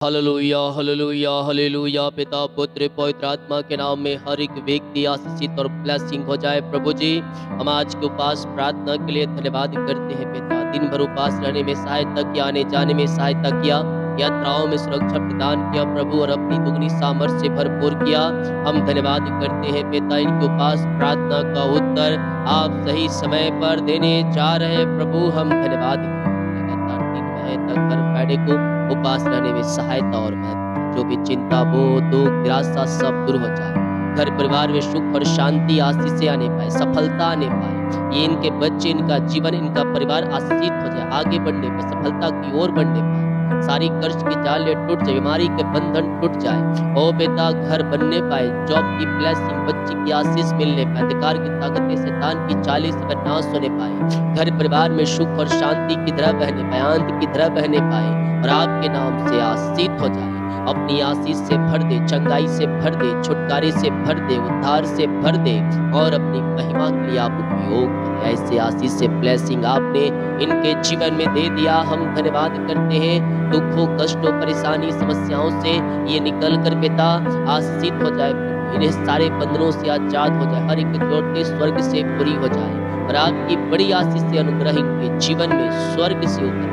Hallelujah hallelujah hallelujah. पिता पुत्र पवित्र आत्मा के नाम में हर एक व्यक्ति आशीषित और ब्लेसिंग हो जाए। प्रभु जी, हम आज के उपास प्रार्थना के लिए धन्यवाद करते हैं पिता। दिन भर उपास रहने में सहायता किया, आने जाने में सहायता किया, यात्राओं में सुरक्षा प्रदान किया प्रभु, और अपनी दुगनी सामर्थ्य से भरपूर किया। हम धन्यवाद करते हैं पिता, इनके उपास प्रार्थना का उत्तर आप सही समय पर देने जा रहे हैं प्रभु। हम धन्यवाद करते हैं। लगातार 3 महीने तक हर फ्राइडे को उपास रहने में सहायता और मदद, जो भी चिंता, बोझ, दुख, निराशा सब दूर हो जाए। घर परिवार में सुख और शांति, आशीष आने पाए, सफलता आने पाए। ये इनके बच्चे, इनका जीवन, इनका परिवार आशीषित हो जाए, आगे बढ़ने में, सफलता की ओर बढ़ने पाए। सारी कर्ज की जाले टूट जाए, बीमारी के बंधन टूट जाए। ओ बेटा, घर बनने पाए, जॉब की ब्लेसिंग, बच्चे की आशीष मिलने पाए, अधिकार की ताकतें शैतान की चाली से नाश होने पाए। घर परिवार में सुख और शांति की तरह बहने पाए, आनंद की तरह बहने पाए, और आपके नाम से आशीषित हो जाए। अपनी आशीष से भर दे, चंगाई से भर दे, छुटकारे से भर दे, उद्धार से भर दे, और अपनी महिमा के लिए आप उपयोग करें। ऐसे आशीष से ब्लेसिंग आपने इनके जीवन में दे दिया। हम धन्यवाद करते हैं। दुखों, कष्टों, परेशानी, समस्याओं से ये निकल कर पिता आशीषित हो जाए, इन्हें सारे बंधनों से आजाद हो जाए, हर एक जोड़ते स्वर्ग से पूरी हो जाए, और आपकी बड़ी आशीष से अनुग्रह इनके जीवन में स्वर्ग से उतर।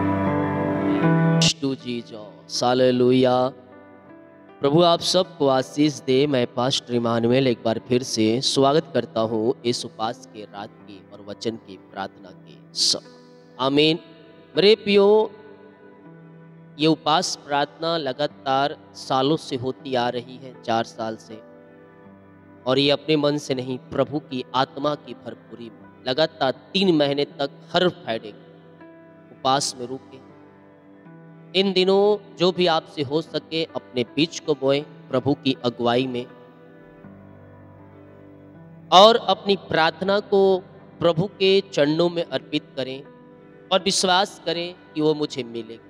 हालेलुया। प्रभु आप सबको आशीष दे। मैं पास्टर इमानुएल एक बार फिर से स्वागत करता हूँ इस उपास के रात की और वचन की प्रार्थना के सब। आमीन। मेरे प्रियो, ये उपास प्रार्थना लगातार सालों से होती आ रही है, 4 साल से, और ये अपने मन से नहीं, प्रभु की आत्मा की भरपूरी में लगातार 3 महीने तक हर फ्राइडे उपास में रुके। इन दिनों जो भी आपसे हो सके अपने बीज को बोएं प्रभु की अगुवाई में, और अपनी प्रार्थना को प्रभु के चरणों में अर्पित करें, और विश्वास करें कि वो मुझे मिलेगा।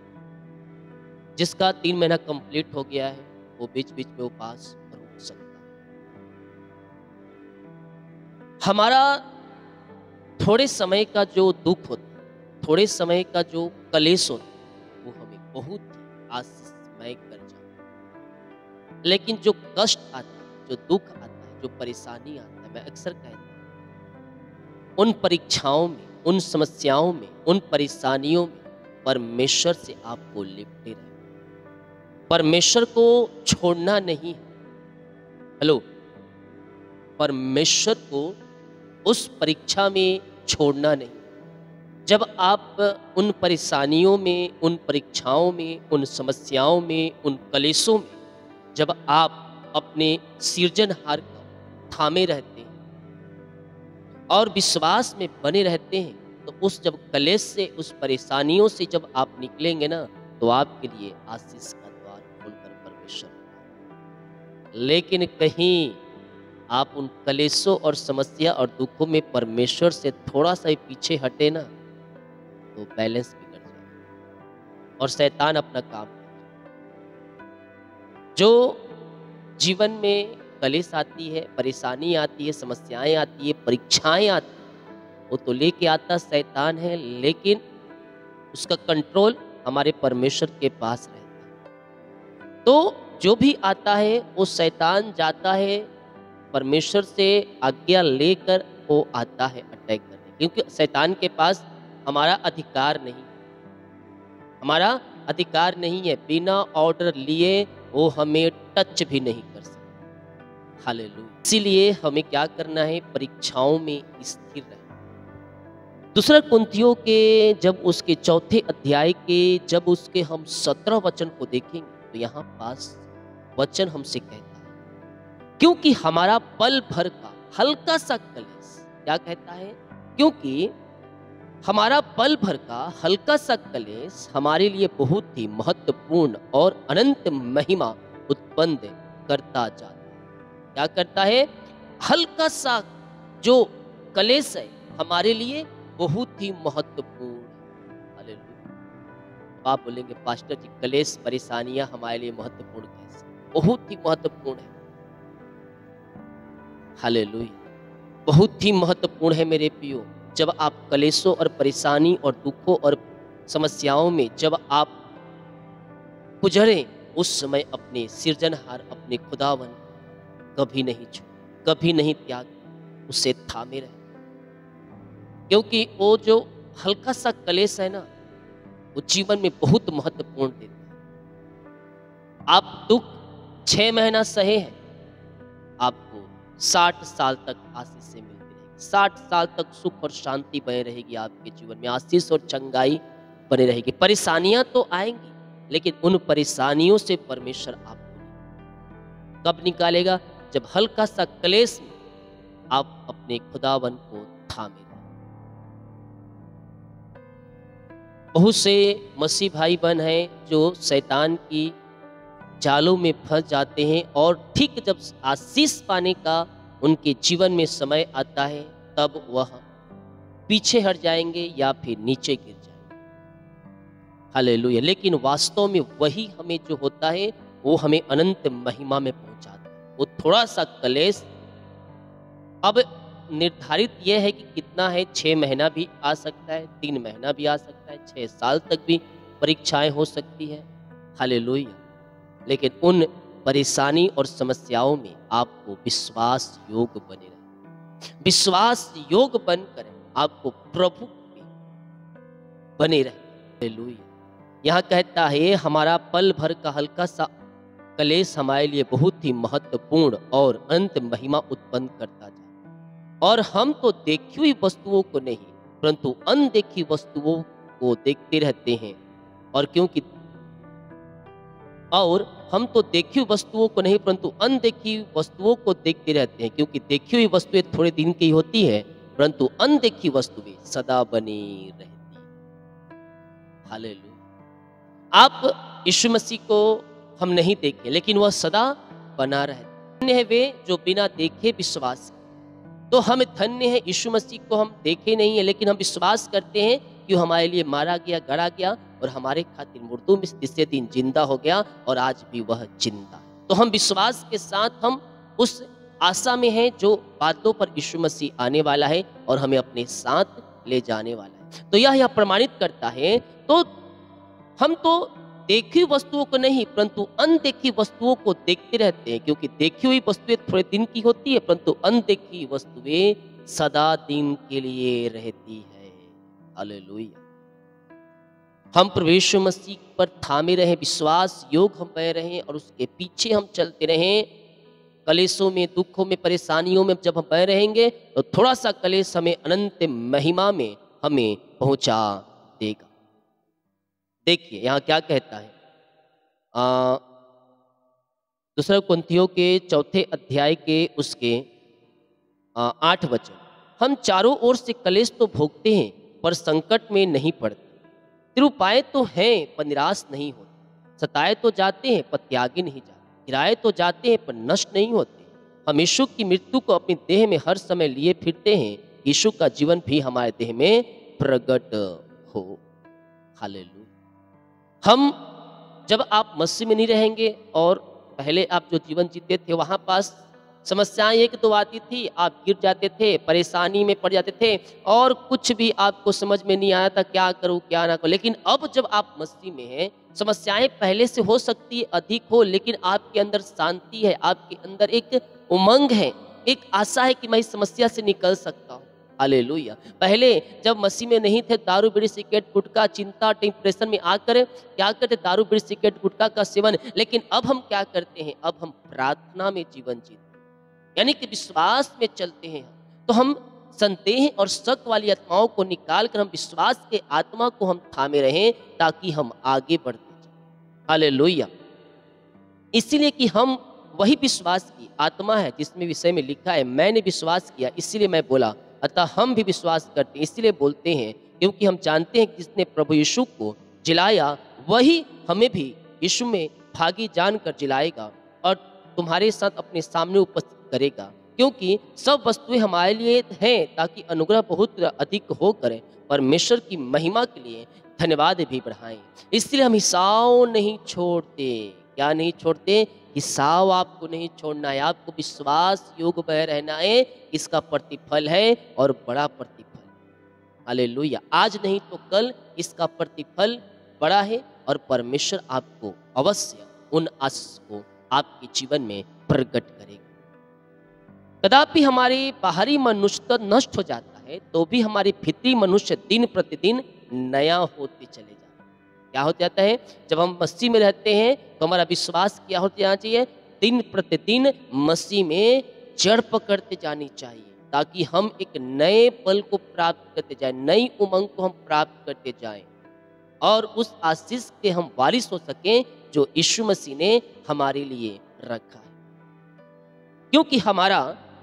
जिसका 3 महीना कंप्लीट हो गया है वो बीच बीच में उपास रुक सकता है। हमारा थोड़े समय का जो दुख होता है, थोड़े समय का जो कलेश होता है, वो हमें बहुत आशीषमय कर जाता है। लेकिन जो कष्ट आता है, जो दुख आता है, जो परेशानी आता है, मैं अक्सर कहता हूं, उन परीक्षाओं में, उन समस्याओं में, उन परेशानियों में परमेश्वर से आपको लिपटे रहे। परमेश्वर को छोड़ना नहीं है। हेलो, परमेश्वर को उस परीक्षा में छोड़ना नहीं। जब आप उन परेशानियों में, उन परीक्षाओं में, उन समस्याओं में, उन कलेशों में, जब आप अपने सृजनहार को थामे रहते हैं और विश्वास में बने रहते हैं, तो उस जब कलेश से, उस परेशानियों से जब आप निकलेंगे ना, तो आपके लिए आशीष का द्वार खोलकर परमेश्वर। लेकिन कहीं आप उन कलेशों और समस्या और दुखों में परमेश्वर से थोड़ा सा ही पीछे हटे ना, तो बैलेंस बिगड़ जाए और शैतान अपना काम करे। जो जीवन में कलेश आती है, परेशानी आती है, समस्याएं आती है, परीक्षाएं आती है, वो तो लेके आता शैतान है, लेकिन उसका कंट्रोल हमारे परमेश्वर के पास रहता है। तो जो भी आता है वो शैतान जाता है, परमेश्वर से आज्ञा लेकर वो आता है अटैक करने, क्योंकि शैतान के पास हमारा अधिकार नहीं, हमारा अधिकार नहीं है। बिना ऑर्डर लिए वो हमें टच भी नहीं कर सकता। हालेलुया। इसीलिए हमें क्या करना है? परीक्षाओं में स्थिर रहना। दूसरा कुरिन्थियों के जब उसके 4थे अध्याय के जब उसके हम 17 वचन को देखेंगे, तो यहाँ पास वचन हमसे कहता है, क्योंकि हमारा पल भर का हल्का सा कलेश, क्या कहता है? क्योंकि हमारा पल भर का हल्का सा कलेश हमारे लिए बहुत ही महत्वपूर्ण और अनंत महिमा उत्पन्न करता जाता है। क्या करता है? हल्का सा जो कलेश है हमारे लिए बहुत ही महत्वपूर्ण। हालेलुया। आप बोलेंगे पास्टर जी, कलेश परेशानियां हमारे लिए महत्वपूर्ण कैसे? बहुत ही महत्वपूर्ण है। हालेलुया। बहुत ही महत्वपूर्ण है मेरे प्रियो। जब आप कलेशों और परेशानी और दुखों और समस्याओं में जब आप गुजरें, उस समय अपने सृजनहार, अपने खुदावन कभी नहीं छोड़, कभी नहीं त्याग, उसे थामे रहे। क्योंकि वो जो हल्का सा कलेश है ना, वो जीवन में बहुत महत्वपूर्ण देता है। आप दुख 6 महीना सहे हैं, आपको 60 साल तक आशीष से मिलती रहेगी। 60 साल तक सुख और शांति बनी रहेगी आपके जीवन में, आशीष और चंगाई बनी रहेगी। परेशानियां तो आएंगी, लेकिन उन परेशानियों से परमेश्वर आपको कब निकालेगा? जब हल्का सा क्लेश में आप अपने खुदावन को थामे रहें। बहुत से मसीह भाई बहन हैं जो शैतान की जालों में फंस जाते हैं, और ठीक जब आशीष पाने का उनके जीवन में समय आता है, तब वह पीछे हट जाएंगे या फिर नीचे गिर जाएंगे। हालेलुया। लेकिन वास्तव में वही हमें जो होता है, वो हमें अनंत महिमा में पहुंचाता है। वो थोड़ा सा क्लेश अब निर्धारित यह है कि कितना है, 6 महीना भी आ सकता है, 3 महीना भी आ सकता है, 6 साल तक भी परीक्षाएं हो सकती है। हालेलुया। लेकिन उन परेशानी और समस्याओं में आपको विश्वास योग बने रहे, विश्वास योग बनकर आपको प्रभु में बने रहे। हालेलुया। यहाँ कहता है, हमारा पल भर का हल्का सा कलेश हमारे लिए बहुत ही महत्वपूर्ण और अनंत महिमा उत्पन्न करता जाए। और हम तो देखी हुई वस्तुओं को नहीं, परंतु अनदेखी वस्तुओं को देखते रहते हैं। और हम तो देखी हुई वस्तुओं को नहीं, परंतु अनदेखी वस्तुओं को देखते रहते हैं, क्योंकि देखी हुई वस्तुएं थोड़े दिन की होती है, परंतु अनदेखी वस्तुएं सदा बनी रहती है। हालेलुया। आप यीशु मसीह को हम नहीं देखे, लेकिन वह सदा बना रहता है। धन्य है वे जो बिना देखे विश्वास करें। तो हम धन्य है, यीशु मसीह को हम देखे नहीं है, लेकिन हम विश्वास करते हैं कि हमारे लिए मारा गया, गड़ा गया और हमारे खातिर मुर्दों में तीसरे दिन जिंदा हो गया, और आज भी वह जिंदा है। तो हम विश्वास के साथ हम उस आशा में हैं जो बातों पर यीशु मसीह आने वाला है और हमें अपने साथ ले जाने वाला है। तो यह प्रमाणित करता है। तो हम तो देखी हुई वस्तुओं को नहीं, परंतु अनदेखी वस्तुओं को देखते रहते हैं, क्योंकि देखी हुई वस्तुएं थोड़े दिन की होती है, परंतु अनदेखी वस्तुएं सदा दिन के लिए रहती है। हालेलुया। हम प्रभु यीशु मसीह पर थामे रहें, विश्वास योग हम बने रहें और उसके पीछे हम चलते रहें। कलेशों में, दुखों में, परेशानियों में जब हम बने रहेंगे, तो थोड़ा सा कलेश हमें अनंत महिमा में हमें पहुंचा देगा। देखिए यहाँ क्या कहता है, दूसरा कुरिन्थियों के 4 अध्याय के उसके 8 वचन। हम चारों ओर से कलेश तो भोगते हैं, पर संकट में नहीं पड़ते। तिरुपाए तो हैं, पर निराश नहीं होते। सताए तो जाते हैं, पर त्यागे नहीं जाते। गिराए तो जाते हैं, पर नष्ट नहीं होते। हम यीशु की मृत्यु को अपनी देह में हर समय लिए फिरते हैं, यीशु का जीवन भी हमारे देह में प्रकट हो। हालेलुया। हम जब आप मसीह में नहीं रहेंगे, और पहले आप जो जीवन जीते थे वहाँ पास समस्याएं 1-2 आती थी, आप गिर जाते थे, परेशानी में पड़ जाते थे, और कुछ भी आपको समझ में नहीं आया था क्या करूं क्या ना करूं। लेकिन अब जब आप मसीह में हैं, समस्याएं पहले से हो सकती है अधिक हो, लेकिन आपके अंदर शांति है, आपके अंदर एक उमंग है, एक आशा है कि मैं इस समस्या से निकल सकता हूँ। हालेलुया। पहले जब मसीह में नहीं थे, दारू बीड़ी सिगरेट गुटखा, चिंता डिप्रेशन में आकर क्या करते, दारू बीड़ी सिगरेट गुटखा का सेवन। लेकिन अब हम क्या करते हैं, अब हम प्रार्थना में जीवन जीते, यानी कि विश्वास में चलते हैं। तो हम संदेह और शक वाली आत्माओं को निकाल कर हम विश्वास के आत्मा को हम थामे रहें, ताकि हम आगे बढ़ते जाएं। हालेलुया। इसीलिए कि हम वही विश्वास की आत्मा है जिसमें विषय में लिखा है, मैंने विश्वास किया इसलिए मैं बोला। अतः हम भी विश्वास करते हैं, इसलिए बोलते हैं, क्योंकि हम जानते हैं कि जिसने प्रभु यीशु को जिलाया, वही हमें भी यीशु में भागी जानकर जिलाएगा और तुम्हारे साथ अपने सामने उपस्थित करेगा। क्योंकि सब वस्तुएं हमारे लिए हैं, ताकि अनुग्रह बहुत अधिक होकर परमेश्वर की महिमा के लिए धन्यवाद भी बढ़ाएं। इसलिए हम हिसाब नहीं छोड़ते। क्या नहीं छोड़ते? हिसाब आपको नहीं छोड़ना है, आपको विश्वास योग बह रहना है। इसका प्रतिफल है और बड़ा प्रतिफल। हालेलुया। आज नहीं तो कल इसका प्रतिफल बड़ा है, और परमेश्वर आपको अवश्य उन आशीष को आपके जीवन में प्रकट करेगा। कदापि हमारे बाहरी मनुष्य तो नष्ट हो जाता है, तो भी हमारी भीतरी मनुष्य दिन प्रतिदिन नया होते चले जाता है। क्या हो जाता है? जब हम मसीह में रहते हैं तो हमारा विश्वास क्या होते जाना चाहिए? दिन प्रतिदिन मसीह में जड़ पकड़ते जानी चाहिए, ताकि हम एक नए बल को प्राप्त करते जाएं, नई उमंग को हम प्राप्त करते जाएं और उस आशीष के हम वारिस हो सकें जो यीशु मसीह ने हमारे लिए रखा है। क्योंकि हमारा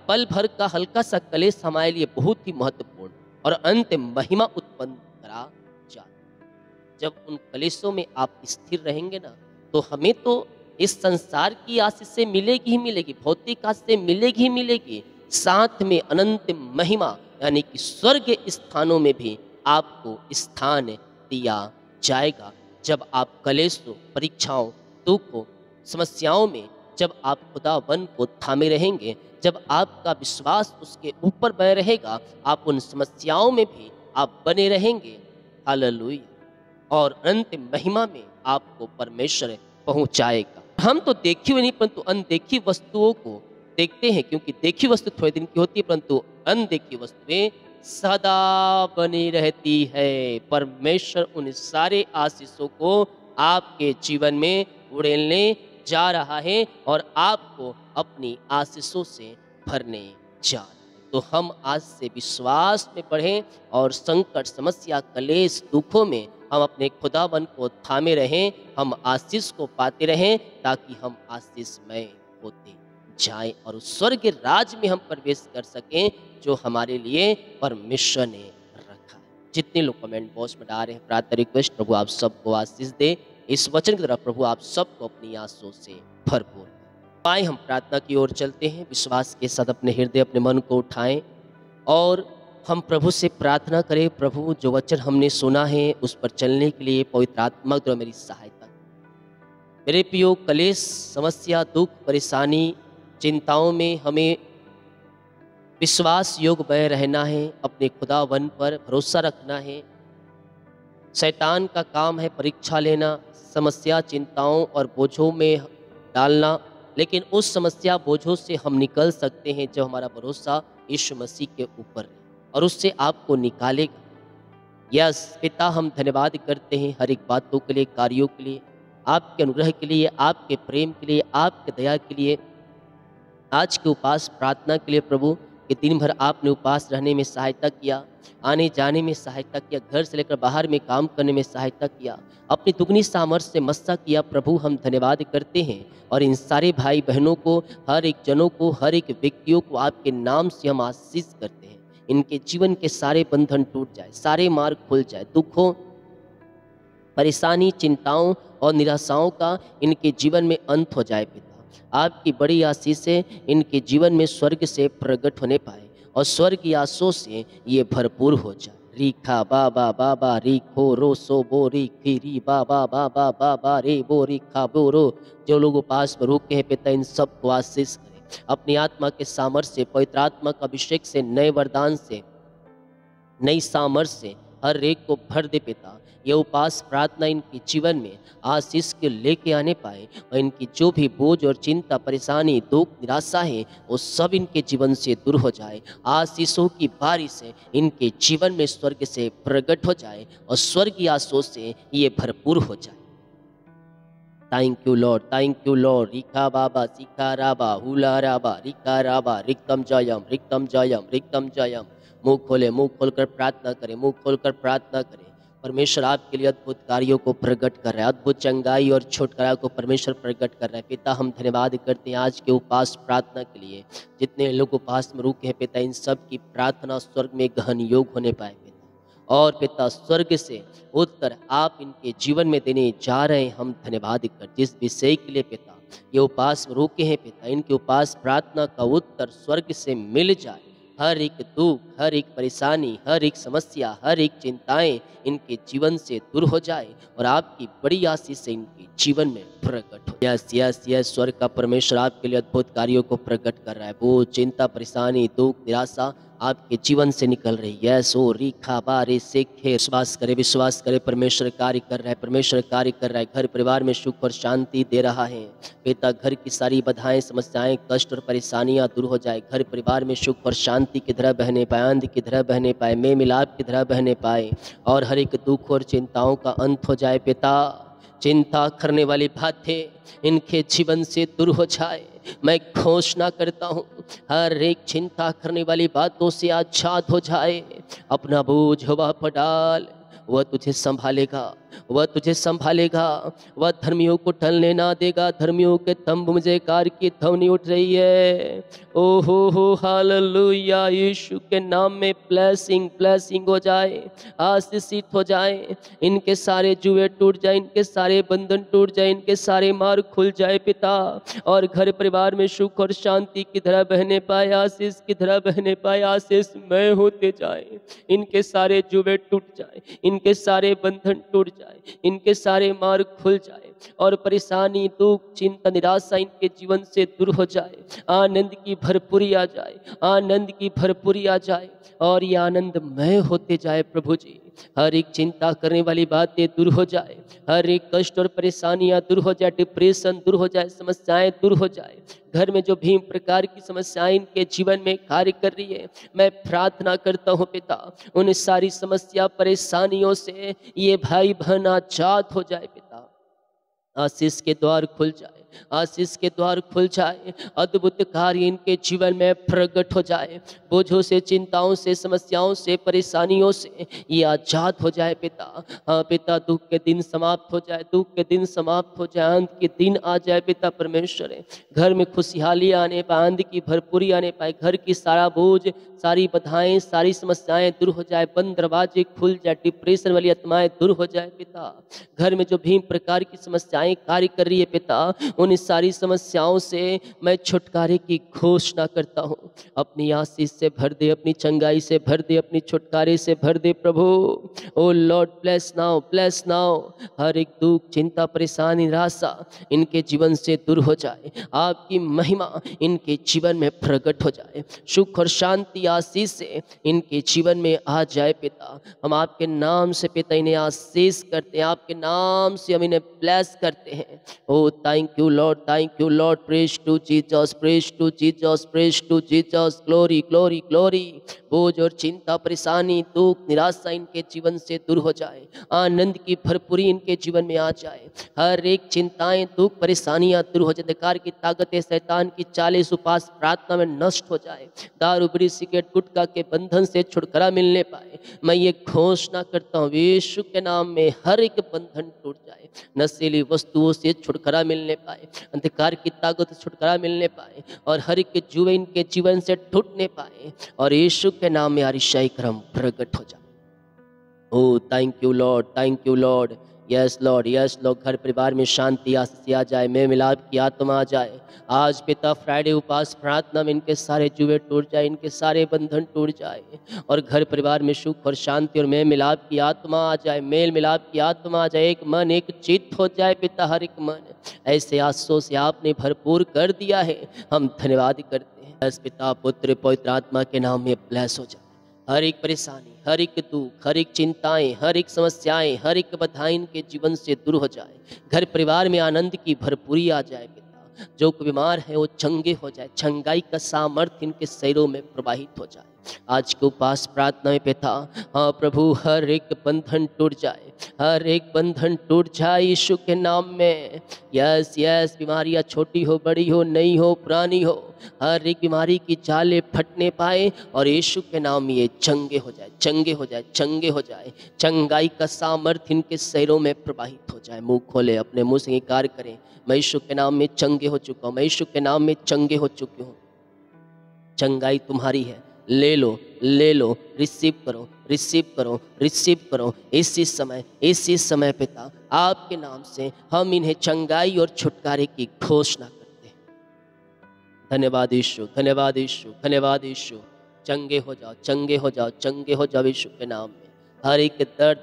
पल भर का हल्का सा कलेश हमारे लिए बहुत ही महत्वपूर्ण और अंत महिमा उत्पन्न करा जाता। जब उन कलेशों में आप स्थिर रहेंगे ना, तो हमें तो इस संसार की आशीष से मिलेगी ही मिलेगी, भौतिक आशीष से मिलेगी ही मिलेगी, साथ में अनंत महिमा यानी कि स्वर्ग स्थानों में भी आपको स्थान दिया जाएगा। जब आप कलेशों, परीक्षाओं, दुखों, समस्याओं में जब आप खुदावन को थामे रहेंगे, जब आपका विश्वास उसके ऊपर बने रहेगा, आप उन समस्याओं में भी आप बने रहेंगे। हालेलुया। और अंत महिमा में आपको परमेश्वर पहुंचाएगा। हम तो देखी हुई नहीं परंतु अनदेखी वस्तुओं को देखते हैं, क्योंकि देखी वस्तु थोड़े दिन की होती है परंतु अनदेखी वस्तुएं सदा बनी रहती है। परमेश्वर उन सारे आशीषों को आपके जीवन में उड़ेलने जा रहा है और आपको अपनी आशीषों से भरने जा रहा है। तो हम आज से विश्वास में बढ़ें और संकट, समस्या, कलेश, दुखों में हम अपने खुदावन को थामे रहें, हम आशीष को पाते रहें, ताकि हम आशीषमय होते जाएं और उस स्वर्ग राज में हम प्रवेश कर सकें जो हमारे लिए परमेश्वर ने रखा है। जितने लोग कमेंट बॉक्स में डाल रहे हैं, प्रार्थना रिक्वेस्ट, प्रभु आप सबको आशीष दे। इस वचन की तरफ प्रभु आप सबको अपनी आशीषों से भरपूर। आए हम प्रार्थना की ओर चलते हैं। विश्वास के साथ अपने हृदय, अपने मन को उठाएं और हम प्रभु से प्रार्थना करें। प्रभु, जो वचन हमने सुना है उस पर चलने के लिए पवित्र आत्मा द्वारा मेरी सहायता। मेरे प्रियो, कलेश, समस्या, दुख, परेशानी, चिंताओं में हमें विश्वास योग बने रहना है, अपने खुदावन पर भरोसा रखना है। शैतान का काम है परीक्षा लेना, समस्या, चिंताओं और बोझों में डालना, लेकिन उस समस्या, बोझों से हम निकल सकते हैं जब हमारा भरोसा यीशु मसीह के ऊपर है और उससे आपको निकालेगा। यस पिता, हम धन्यवाद करते हैं हर एक बातों के लिए, कार्यों के लिए, आपके अनुग्रह के लिए, आपके प्रेम के लिए, आपके दया के लिए, आज के उपास प्रार्थना के लिए प्रभु, कि दिन भर आपने उपास रहने में सहायता किया, आने जाने में सहायता किया, घर से लेकर बाहर में काम करने में सहायता किया, अपनी दुगनी सामर्थ्य से मस्सा किया। प्रभु, हम धन्यवाद करते हैं और इन सारे भाई बहनों को, हर एक जनों को, हर एक व्यक्तियों को आपके नाम से हम आशीष करते हैं। इनके जीवन के सारे बंधन टूट जाए, सारे मार्ग खुल जाए, दुखों, परेशानी, चिंताओं और निराशाओं का इनके जीवन में अंत हो जाए। पिता, आपकी बड़ी आशीष से इनके जीवन में स्वर्ग से प्रकट होने पाए और स्वर्ग की आशीषों से ये भरपूर हो जाए। रीखा बाबा बाबा रीखो रो सो बो रीखी री बाबा बाबा बाबा रे बो रीखा बो रो। जो लोग उपास पर रुके हैं पिता, इन सब को आशीष करें अपनी आत्मा के सामर्थ्य से, पवित्र आत्मा का अभिषेक से, नए वरदान से, नई सामर्थ्य से हर एक को भर दे पिता। ये उपास प्रार्थना इनके जीवन में आशीष के लेके आने पाए और इनकी जो भी बोझ और चिंता, परेशानी, दुख, निराशा है वो सब इनके जीवन से दूर हो जाए। आशीषों की बारिश से इनके जीवन में स्वर्ग से प्रकट हो जाए और स्वर्गीय आशीषों से ये भरपूर हो जाए। Thank you lord, thank you lord. रिका बाबा सिका राबा हुला राबा रिका राबा रिक्तम जयम रिक्तम जयम रिक्तम जयम। मुंह खोले, मुंह खोलकर प्रार्थना करें, मुंह खोलकर प्रार्थना करें। परमेश्वर आपके लिए अद्भुत कार्यों को प्रकट कर रहा है, अद्भुत चंगाई और छुटकारा को परमेश्वर प्रकट कर रहा है। पिता, हम धन्यवाद करते हैं आज के उपास प्रार्थना के लिए। जितने लोग उपास में रुके हैं पिता, इन सब की प्रार्थना स्वर्ग में गहन योग होने पाए पिता। और पिता, स्वर्ग से उत्तर आप इनके जीवन में देने जा रहे हैं। हम धन्यवाद कर जिस विषय के लिए पिता ये उपास में रुके हैं पिता, इनके उपास प्रार्थना का उत्तर स्वर्ग से मिल जाए। हर एक दुख, हर एक परेशानी, हर एक समस्या, हर एक चिंताएं इनके जीवन से दूर हो जाए और आपकी बड़ी आशीष से इनके जीवन में प्रकट हो। यस यस यस, स्वर्ग का परमेश्वर आपके लिए अद्भुत कार्यों को प्रकट कर रहा है। वो चिंता, परेशानी, दुख, निराशा आपके जीवन से निकल रही है। सो रीखा बारे सेखे, विश्वास करे परमेश्वर कार्य कर रहा है, परमेश्वर कार्य कर रहा है। घर परिवार में सुख और शांति दे रहा है। पिता घर की सारी बाधाएं, समस्याएं, कष्ट और परेशानियां दूर हो जाए। घर परिवार में सुख और शांति की तरह बहने पाए, आनंद की तरह बहने पाए, मेल मिलाप की तरह बहने पाए और हर एक दुख और चिंताओं का अंत हो जाए। पिता चिंता करने वाली बातें इनके जीवन से दूर हो जाए। मैं घोषणा करता हूँ हर एक चिंता करने वाली बातों से आजाद हो जाए। अपना बोझ वह पर डाल, वह तुझे संभालेगा, वह तुझे संभालेगा। वह धर्मियों को टलने ना देगा। धर्मियों के तंबू में जयकार की ध्वनि उठ रही है। ओहो हो हालेलुया। यीशु के नाम में ब्लेसिंग हो जाए, आशीषित हो जाए। इनके सारे जुए टूट जाए, इनके सारे बंधन टूट जाए, इनके सारे मार्ग खुल जाए पिता। और घर परिवार में सुख और शांति की तरह बहने पाए, आशीष की तरह बहने पाए, आशीषमय होते जाए। इनके सारे जुए टूट जाए, इनके सारे बंधन टूट जाए, इनके सारे मार्ग खुल जाए और परेशानी, दुख, चिंता, निराशा इनके जीवन से दूर हो जाए। आनंद की भरपूरी आ जाए, आनंद की भरपूरी आ जाए और ये आनंदमय होते जाए। प्रभु जी, हर एक चिंता करने वाली बातें दूर हो जाए, हर एक कष्ट और परेशानियां दूर हो जाए, डिप्रेशन दूर हो जाए, समस्याएं दूर हो जाए। घर में जो भी प्रकार की समस्याएं इनके जीवन में कार्य कर रही है, मैं प्रार्थना करता हूँ पिता, उन सारी समस्या परेशानियों से ये भाई बहन आजाद हो जाए पिता। आशीष के द्वार खुल जाए, आशीष के द्वार खुल जाए। अद्भुत कार्य इनके जीवन में प्रकट हो जाए। बोझों से, चिंताओं से, समस्याओं से, परेशानियों से ये आजाद हो जाए पिता। हाँ पिता, दुख के दिन समाप्त हो जाए, दुख के दिन समाप्त हो जाए, आनंद के दिन आ जाए पिता परमेश्वर है। घर में खुशहाली आने पाए, आनंद की भरपूरी आने पाए, घर की सारा बोझ, सारी बाधाएं, सारी समस्याएं दूर हो जाए, बंद दरवाजे खुल जाए, डिप्रेशन वाली आत्माएं दूर हो जाए पिता। घर में जो भी प्रकार की समस्याएं कार्य कर रही है पिता, उन सारी समस्याओं से मैं छुटकारे की घोषणा करता हूँ। अपनी आशीष से भर दे, अपनी चंगाई से भर दे, अपनी छुटकारे से भर दे प्रभु। O lord bless now, bless now. हर एक दुख, चिंता, परेशानी, निराशा इनके जीवन से दूर हो जाए। आपकी महिमा इनके जीवन में प्रकट हो जाए। सुख और शांति, आशीष से इनके जीवन में आ जाए पिता। हम आपके नाम से पिता इन्हें आशीष करते हैं, आपके नाम से हम इन्हें ब्लेस करते हैं। O thank you lord, thank you lord. Praise to Jesus, praise to Jesus, praise to Jesus. Glory glory glory. बोझ और चिंता, परेशानी, दुख, निराशा इनके जीवन से दूर हो जाए। आनंद की भरपूरी इनके जीवन में आ जाए। हर एक चिंताएं, दुख, परेशानियां दूर हो जाए। अंधकार की ताकतें, शैतान की चालें उपास प्रार्थना में नष्ट हो जाए। दारू, बीड़ी, सिगरेट, गुटखा के बंधन से छुटकारा मिलने पाए। मैं ये घोषणा करता हूँ यीशु के नाम में हर एक बंधन टूट जाए। नशीली वस्तुओं से छुटकारा मिलने पाए, अंधकार की ताकत से छुटकारा मिलने पाए और हर एक जुए इनके जीवन से टूटने पाए और यीशु के नाम में आरिशाई क्रम प्रकट हो जाए। O thank you lord, thank you lord. Yes lord, yes lord. घर परिवार में शांति आशीष आ जाए, मेल मिलाप की आत्मा आ जाए। आज पिता फ्राइडे उपास प्रार्थना में इनके सारे जुए टूट जाए, इनके सारे बंधन टूट जाए और घर परिवार में सुख और शांति और मेल मिलाप की आत्मा आ जाए, मेल मिलाप की आत्मा आ जाए। एक मन, एक चित्त हो जाए पिता। हर एक मन ऐसे आंसुओं से आपने भरपूर कर दिया है, हम धन्यवाद करते हैं। बस पिता, पुत्र, पवित्र आत्मा के नाम में ब्लेस हो जाए। हर एक परेशानी, हर एक दुख, हर एक चिंताएं, हर एक समस्याएं, हर एक बाधाएं इनके जीवन से दूर हो जाए। घर परिवार में आनंद की भरपूरी आ जाए पिता। जो बीमार है वो चंगे हो जाए, चंगाई का सामर्थ्य इनके शरीरों में प्रवाहित हो जाए। आज के उपास प्रार्थना में पिता, हाँ प्रभु, हर एक बंधन टूट जाए, हर एक बंधन टूट जाए यीशु के नाम में। Yes yes. बीमारियाँ छोटी हो, बड़ी हो, नई हो, पुरानी हो, हर एक बीमारी की जाले फटने पाए और यीशु के नाम में ये चंगे हो जाए, चंगे हो जाए, चंगे हो जाए। चंगाई का सामर्थ्य इनके शरीरों में प्रवाहित हो जाए। मुंह खोले, अपने मुंह से इंकार करें, मैं यीशु के नाम में चंगे हो चुका हूँ, मैं यीशु के नाम में चंगे हो चुकी हूँ। चंगाई तुम्हारी है, ले लो, ले लो, रिसीव करो, रिसीव करो, रिसीव करो। इसी समय पिता, आपके नाम से हम इन्हें चंगाई और छुटकारे की घोषणा करते हैं। धन्यवाद यीशु, धन्यवाद यीशु, धन्यवाद यीशु। चंगे हो जाओ, चंगे हो जाओ, चंगे हो जाओ यीशु के नाम में। हर एक दर्द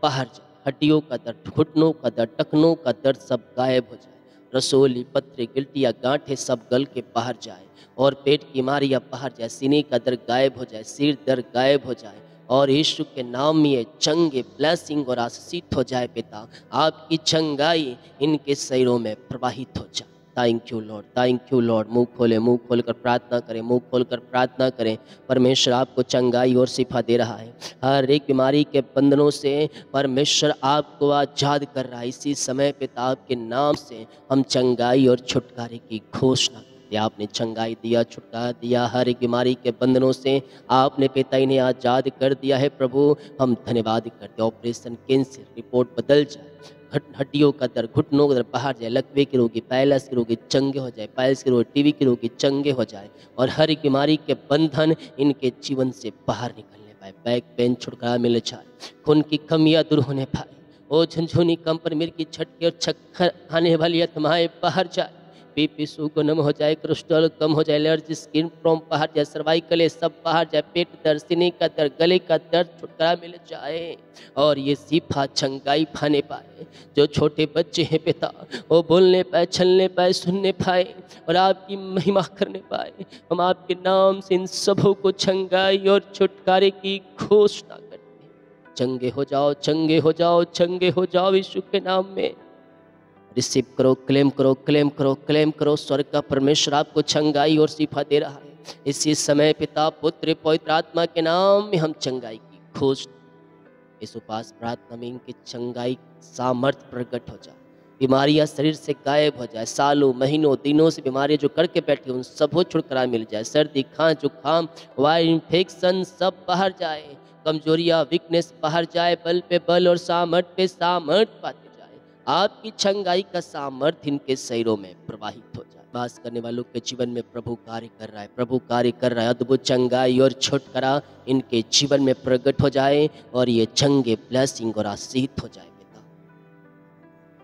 बाहर जाए, हड्डियों का दर्द, घुटनों का दर्द, टखनों का दर्द सब गायब हो जाए। रसोली, पत्थरी, गिल्टियाँ, गांठें सब गल के बाहर जाए और पेट की बीमारियाँ बाहर जाए, सीने का दर्द गायब हो जाए, सिर दर्द गायब हो जाए और यीशु के नाम में ये चंगे ब्लेसिंग और आशीषित हो जाए पिता। आपकी चंगाई इनके शरीरों में प्रवाहित हो जाए। Thank you lord, thank you Lord. मुंह खोल कर प्रार्थना करें, मुंह खोल कर प्रार्थना करें। परमेश्वर आपको चंगाई और शिफा दे रहा है। हर एक बीमारी के बंधनों से परमेश्वर आपको आजाद कर रहा है। इसी समय पिता आपके नाम से हम चंगाई और छुटकारे की घोषणा करते हैं। आपने चंगाई दिया, छुटकारा दिया, हर एक बीमारी के बंधनों से आपने पिता इन्हें आजाद कर दिया है। प्रभु हम धन्यवाद करते। ऑपरेशन कैंसर रिपोर्ट बदल जाए, हड्डियों का दर्द, घुटनों का दर्द बाहर जाए, लकवे के रोगी, पैलस के रोगी चंगे हो जाए, पाइल्स के रोगी, टीबी के रोगी चंगे हो जाए और हर एक बीमारी के बंधन इनके जीवन से बाहर निकलने पाए। बैक पेन छुटकारा मिल जाए, खून की कमियां दूर होने पाए, ओ झुनझुनी, कंपन, मिर्गी, छटके और चक्कर आने वाली आत्माएं बाहर जाए, बीपी शुगर नम हो जाए, कोलेस्ट्रॉल कम हो जाए, एलर्जी, स्किन प्रॉब्लम बाहर जाए, सर्वाइकल सब बाहर जाए, पेट दर्द, सीने का दर्द, गले का दर्द छुटकारा मिल जाए और ये शिफा चंगाई पाने पाए। जो छोटे बच्चे हैं पिता वो बोलने पाए, चलने पाए, सुनने पाए और आपकी महिमा करने पाए। हम आपके नाम से इन सबों को चंगाई और छुटकारे की घोषणा करते हैं। चंगे हो जाओ, चंगे हो जाओ, चंगे हो जाओ यीशु के नाम में। रिसीव करो, क्लेम करो, क्लेम करो, क्लेम करो। स्वर्ग का परमेश्वर आपको चंगाई और शिफा दे रहा है। इसी समय पिता, पुत्र, पवित्र आत्मा के नाम में हम चंगाई की घोषणा, इस उपास प्रार्थना में इनकी चंगाई सामर्थ्य प्रकट हो जाए, बीमारियां शरीर से गायब हो जाए, सालों महीनों दिनों से बीमारियां जो करके बैठी उन सबको छुटकारा मिल जाए, सर्दी, खांस, जुकाम, वायरल इन्फेक्शन सब बाहर जाए, कमजोरियां, वीकनेस बाहर जाए, बल पे बल और सामर्थ पे सामर्थ पाते जाए। आपकी चंगाई का सामर्थ्य इनके शरीरों में प्रवाहित हो जाए। वास करने वालों के जीवन में प्रभु कार्य कर रहा है, प्रभु कार्य कर रहा है। अद्भुत चंगाई और छुटकारा इनके जीवन में प्रकट हो जाए और ये चंगे ब्लेसिंग और आशीष हो जाए। पिता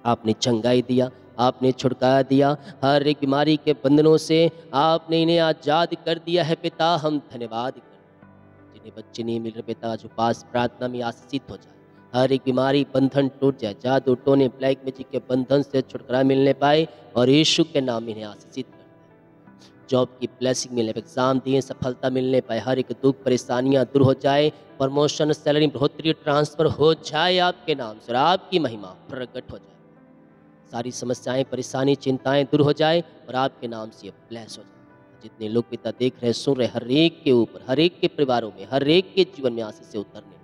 आपने चंगाई दिया, आपने छुटकारा दिया, हर एक बीमारी के बंधनों से आपने इन्हें आजाद कर दिया है। पिता हम धन्यवाद करते हैं। जिन्हें बच्चे नहीं मिल रहे पिता, जो पास प्रार्थना में आशीषित हो जाए, हर एक बीमारी बंधन टूट जाए, जादू टोने ब्लैक मैजिक के बंधन से छुटकारा मिलने पाए और यीशु के नाम इन्हें आशीषित कर दे। जॉब की ब्लेसिंग मिले, एग्जाम दिए सफलता मिलने पाए, हर एक दुख परेशानियां दूर हो जाए, प्रमोशन, सैलरी, बढ़ोतरी, ट्रांसफर हो जाए आपके नाम से और आपकी महिमा प्रकट हो जाए। सारी समस्याएं, परेशानी, चिंताएं दूर हो जाए और आपके नाम से ये ब्लेस हो जाए। जितने लोग पिता देख रहे, सुन रहे, हर एक के ऊपर, हर एक के परिवारों में, हर एक के जीवन में आशीष से उतरने।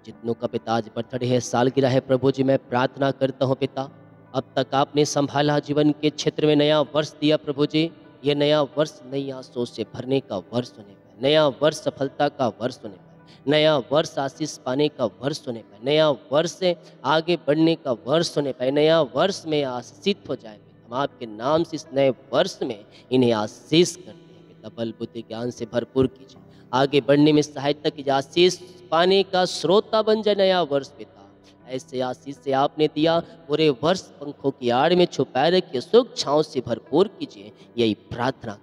जितनों का पिता आज बर्थडे है, सालगिरह है, प्रभु जी मैं प्रार्थना करता हूँ पिता, अब तक आपने संभाला, जीवन के क्षेत्र में नया वर्ष दिया प्रभु जी, ये नया वर्ष नई आशों से भरने का वर्ष होने पाए, नया वर्ष सफलता का वर्ष होने पाए, नया वर्ष आशीष पाने का वर्ष होने पाए, नया वर्ष से आगे बढ़ने का वर्ष होने पाए, नया वर्ष में आशीषित हो जाए। हम आपके नाम से इस नए वर्ष में इन्हें आशीष करते हैं पिता, बल बुद्धि ज्ञान से भरपूर कीजिए, आगे बढ़ने में सहायता कीजिए, आशीष पाने का श्रोता बन जाए नया वर्ष पिता। ऐसे आशीष से आपने दिया, पूरे वर्ष पंखों की आड़ में छुपाए रखिए, सुख छांव से भरपूर कीजिए, यही प्रार्थना।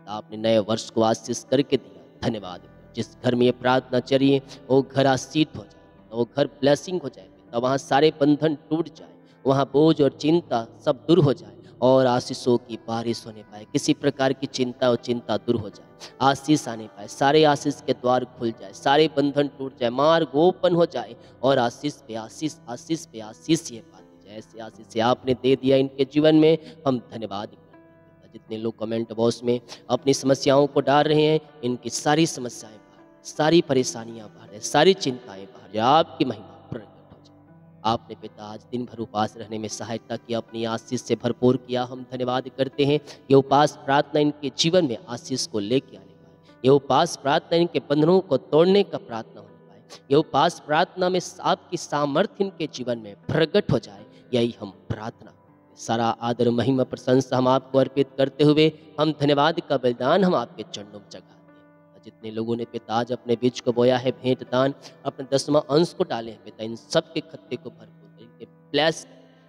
आपने नए वर्ष को आशीष करके दिया, धन्यवाद। जिस घर में ये प्रार्थना चलिए वो घर आशीष हो जाए, वो घर ब्लेसिंग हो जाए, तो वहाँ सारे बंधन टूट जाए, वहाँ बोझ और चिंता सब दूर हो जाए और आशीषों की बारिश होने पाए, किसी प्रकार की चिंता और चिंता दूर हो जाए, आशीष आने पाए, सारे आशीष के द्वार खुल जाए, सारे बंधन टूट जाए, मार्ग ओपन हो जाए और आशीष पे आशीष, आशीष पे आशीष ये पाते जाए। ऐसे आशीष से आपने दे दिया इनके जीवन में, हम धन्यवाद करते हैं। जितने लोग कमेंट बॉक्स में अपनी समस्याओं को डाल रहे हैं, इनकी सारी समस्याएं बाहर, सारी परेशानियां बाहर, सारी चिंताएं बाहर, आपकी महिमा प्रकट हो जाए। आपने पिता आज दिन भर उपवास रहने में सहायता की, अपनी आशीष से भरपूर किया, हम धन्यवाद करते हैं। ये उपवास प्रार्थना इनके जीवन में आशीष को लेके आने पाए, ये उपवास प्रार्थना इनके बंधनों को तोड़ने का प्रार्थना होने पाए, ये उपवास प्रार्थना में आपकी सामर्थ्य इनके जीवन में प्रकट हो जाए, यही हम प्रार्थना। सारा आदर महिमा प्रशंसा हम आपको अर्पित करते हुए हम धन्यवाद का बलिदान हम आपके चरणों में चढ़ाते हैं। जितने लोगों ने पिता आज अपने बीज को बोया है, भेंट दान अपने 10वां अंश को डाले हैं पिता, इन सब के खत्ते को भरपूर करें, इनके ब्लेस,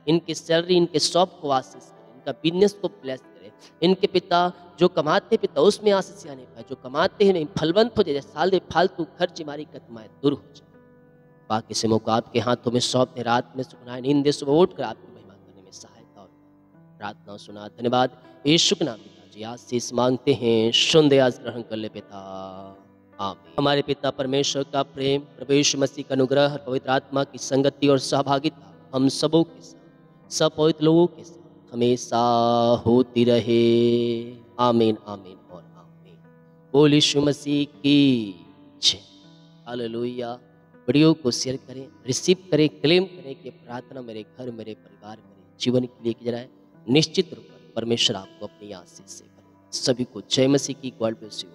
इनकी सैलरी, इनके शॉप को आशीष करें, इनका बिजनेस को ब्लेस करें, इनके पिता जो कमाते पिता उसमें आशीष आने पाए, जो कमाते हैं फलवंत हो जाए, साल फालतू खर्च हमारी कतमाएं दूर हो जाए। बाकी सिमों को आपके हाथों में सौंप दे, रात में सुनाए नींद दे, सुबह उठ कर आपकी महिमा करने में सहायता हो। प्रार्थना सुना। धन्यवाद यीशु के नाम पिताजी, आशीष मांगते हैं, सुन आज ग्रहण कर ले पिता, आमीन। हमारे पिता परमेश्वर का प्रेम, प्रभु यीशु मसीह का अनुग्रह और पवित्र आत्मा की संगति और सहभागिता हम सबों के साथ, सब पवित्र लोगों के साथ हमेशा होती रहे। आमीन, आमीन और आमीन। बोल यीशु मसीह की जय। हालेलुया। वीडियो को शेयर करें, रिसीव करें, क्लेम करें कि प्रार्थना मेरे घर, मेरे परिवार, मेरे जीवन के लिए की जाए। निश्चित रूप से परमेश्वर आपको अपनी आशीष से करे। सभी को जय मसीह की। God bless you.